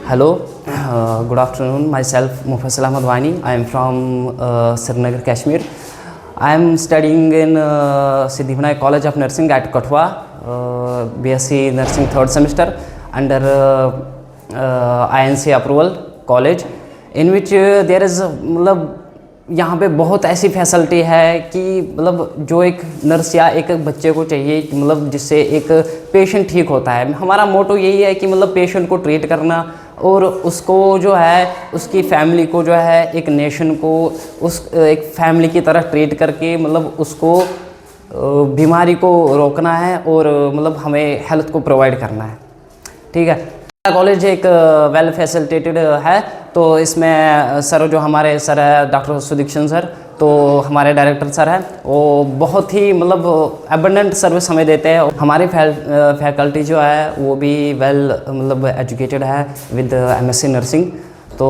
Hello, good afternoon. Myself Mufassal Ahmad Wani. I am from Srinagar, Kashmir. I am studying in Siddhivinayak College of Nursing at Katwa, BSc Nursing third semester under INC approval college, in which there is मतलब यहाँ पे बहुत ऐसी facility है कि मतलब जो एक नर्स या एक बच्चे को चाहिए मतलब जिससे एक पेशेंट ठीक होता है। हमारा मोटो यही है कि मतलब पेशेंट को ट्रीट करना और उसको जो है उसकी फैमिली को जो है एक नेशन को उस एक फैमिली की तरह ट्रीट करके मतलब उसको बीमारी को रोकना है और मतलब हमें हेल्थ को प्रोवाइड करना है। ठीक है, कॉलेज एक वेल फैसिलिटेटेड है। तो इसमें सर जो हमारे सर है डॉक्टर सुदीक्षण सर, तो हमारे डायरेक्टर सर हैं, वो बहुत ही मतलब एबंडेंट सर्विस हमें देते हैं। हमारी फैकल्टी जो है वो भी वेल मतलब एजुकेटेड है विद MSc नर्सिंग, तो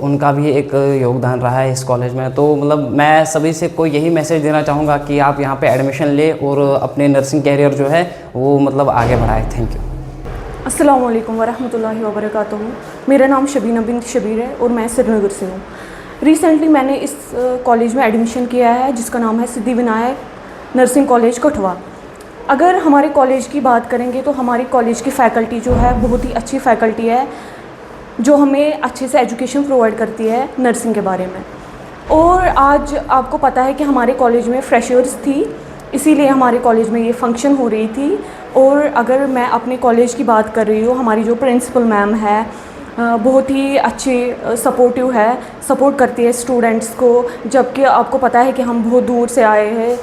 उनका भी एक योगदान रहा है इस कॉलेज में। तो मतलब मैं सभी से कोई यही मैसेज देना चाहूँगा कि आप यहाँ पे एडमिशन ले और अपने नर्सिंग कैरियर जो है वो मतलब आगे बढ़ाए। Thank you. अस्सलाम वालेकुम वरहमतुल्लाहि वबरकातुहू। मेरा नाम शबीना बिन शबीर है और मैं श्रीनगर से हूँ। रिसेंटली मैंने इस कॉलेज में एडमिशन किया है जिसका नाम है सिद्धिविनायक नर्सिंग कॉलेज कठवा। अगर हमारे कॉलेज की बात करेंगे तो हमारी कॉलेज की फ़ैकल्टी जो है बहुत ही अच्छी फ़ैकल्टी है जो हमें अच्छे से एजुकेशन प्रोवाइड करती है नर्सिंग के बारे में। और आज आपको पता है कि हमारे कॉलेज में फ्रेशर्स थी, इसीलिए हमारे कॉलेज में ये फ़ंक्शन हो रही थी। और अगर मैं अपने कॉलेज की बात कर रही हूँ, हमारी जो प्रिंसिपल मैम है बहुत ही अच्छी सपोर्टिव है, सपोर्ट करती है स्टूडेंट्स को। जबकि आपको पता है कि हम बहुत दूर से आए हैं,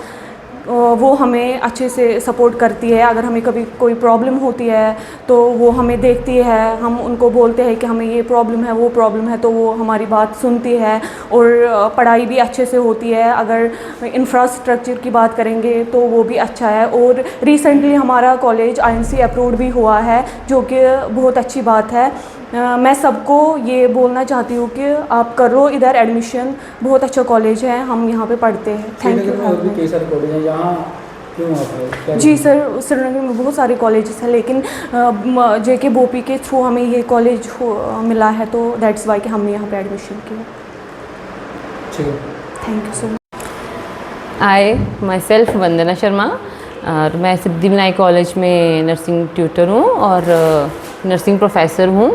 वो हमें अच्छे से सपोर्ट करती है। अगर हमें कभी कोई प्रॉब्लम होती है तो वो हमें देखती है, हम उनको बोलते हैं कि हमें ये प्रॉब्लम है वो प्रॉब्लम है, तो वो हमारी बात सुनती है। और पढ़ाई भी अच्छे से होती है। अगर इंफ्रास्ट्रक्चर की बात करेंगे तो वो भी अच्छा है। और रिसेंटली हमारा कॉलेज INC अप्रूव्ड भी हुआ है, जो कि बहुत अच्छी बात है। मैं सबको ये बोलना चाहती हूँ कि आप करो इधर एडमिशन, बहुत अच्छा कॉलेज है, हम यहाँ पे पढ़ते हैं। Thank you. कई सारे कॉलेज हैं यहाँ क्यों आता है? जी सर, श्रीनगर में बहुत सारे कॉलेजेस हैं, लेकिन JK बोपी के थ्रू हमें ये कॉलेज मिला है, तो दैट्स वाई कि हमने यहाँ पे एडमिशन किया। ठीक है, thank you so much. I myself Vandana Sharma और मैं सिद्धिविनायक कॉलेज में नर्सिंग ट्यूटर हूँ और नर्सिंग प्रोफेसर हूँ।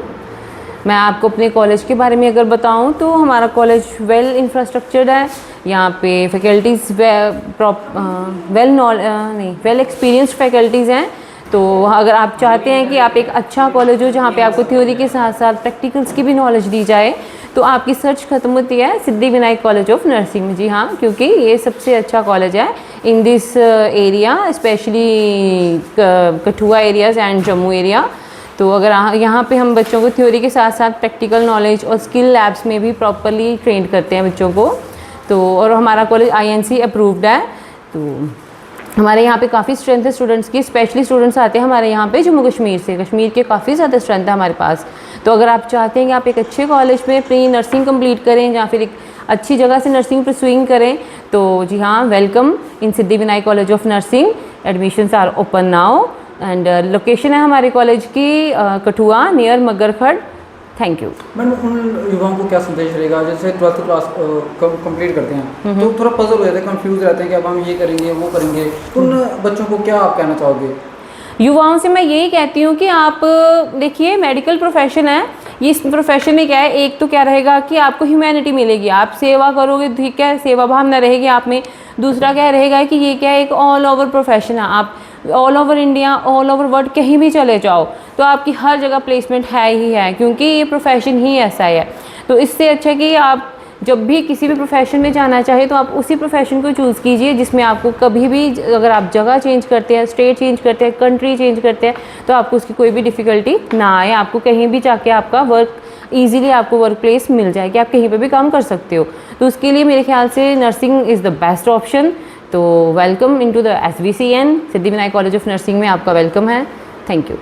मैं आपको अपने कॉलेज के बारे में अगर बताऊँ तो हमारा कॉलेज वेल इंफ्रास्ट्रक्चर्ड है। यहाँ पे फैकल्टीज़ वेल एक्सपीरियंस्ड फैकल्टीज़ हैं। तो अगर आप चाहते हैं कि आप एक अच्छा कॉलेज हो जहाँ पे आपको थ्योरी के साथ साथ प्रैक्टिकल्स की भी नॉलेज दी जाए, तो आपकी सर्च खत्म होती है सिद्धिविनायक कॉलेज ऑफ नर्सिंग में। जी हाँ, क्योंकि ये सबसे अच्छा कॉलेज है in this area, specially Kathua areas and Jammu area. तो अगर यहाँ पे हम बच्चों को थ्योरी के साथ साथ प्रैक्टिकल नॉलेज और स्किल लैब्स में भी प्रॉपरली ट्रेंड करते हैं बच्चों को। तो और हमारा कॉलेज INC अप्रूव्ड है। तो हमारे यहाँ पे काफ़ी स्ट्रेंथ है स्टूडेंट्स की, स्पेशली स्टूडेंट्स आते हैं हमारे यहाँ पे जम्मू कश्मीर से। कश्मीर के काफ़ी ज़्यादा स्ट्रेंथ है हमारे पास। तो अगर आप चाहते हैं कि आप एक अच्छे कॉलेज में प्री नर्सिंग कंप्लीट करें या फिर एक अच्छी जगह से नर्सिंग परस्यूइंग करें, तो जी हाँ, welcome in Siddhivinayak college of nursing. Admissions are open now and location है हमारे कॉलेज की Kathua near Magarkhad. Thank you. Ma'am उन युवाओं को क्या संदेश रहेगा जैसे 12th क्लास कंप्लीट करते हैं तो थोड़ा पजल हो जाते हैं, कंफ्यूज रहते हैं कि अब हम ये करेंगे वो करेंगे, उन बच्चों को क्या आप कहना चाहोगे? युवाओं से मैं यही कहती हूँ कि आप देखिए, मेडिकल प्रोफेशन है ये। इस प्रोफेशन में क्या है, एक तो क्या रहेगा कि आपको ह्यूमैनिटी मिलेगी, आप सेवा करोगे, ठीक है, सेवा भावना रहेगी आप में। दूसरा क्या रहेगा कि ये क्या है, एक ऑल ओवर प्रोफेशन है। आप all over India, all over world कहीं भी चले जाओ तो आपकी हर जगह प्लेसमेंट है ही है, क्योंकि ये प्रोफेशन ही ऐसा है। तो इससे अच्छा कि आप जब भी किसी भी प्रोफेशन में जाना चाहे तो आप उसी प्रोफेशन को चूज़ कीजिए जिसमें आपको कभी भी, अगर आप जगह चेंज करते हैं, स्टेट चेंज करते हैं, कंट्री चेंज करते हैं, तो आपको उसकी कोई भी डिफ़िकल्टी ना आए। आपको कहीं भी जाके आपका वर्क ईज़िली आपको वर्क प्लेस मिल जाए कि आप कहीं पे भी काम कर सकते हो। तो उसके लिए मेरे ख्याल से nursing is the best option. तो welcome into the SVCN, Siddhivinayak college of nursing में आपका वेलकम है। Thank you.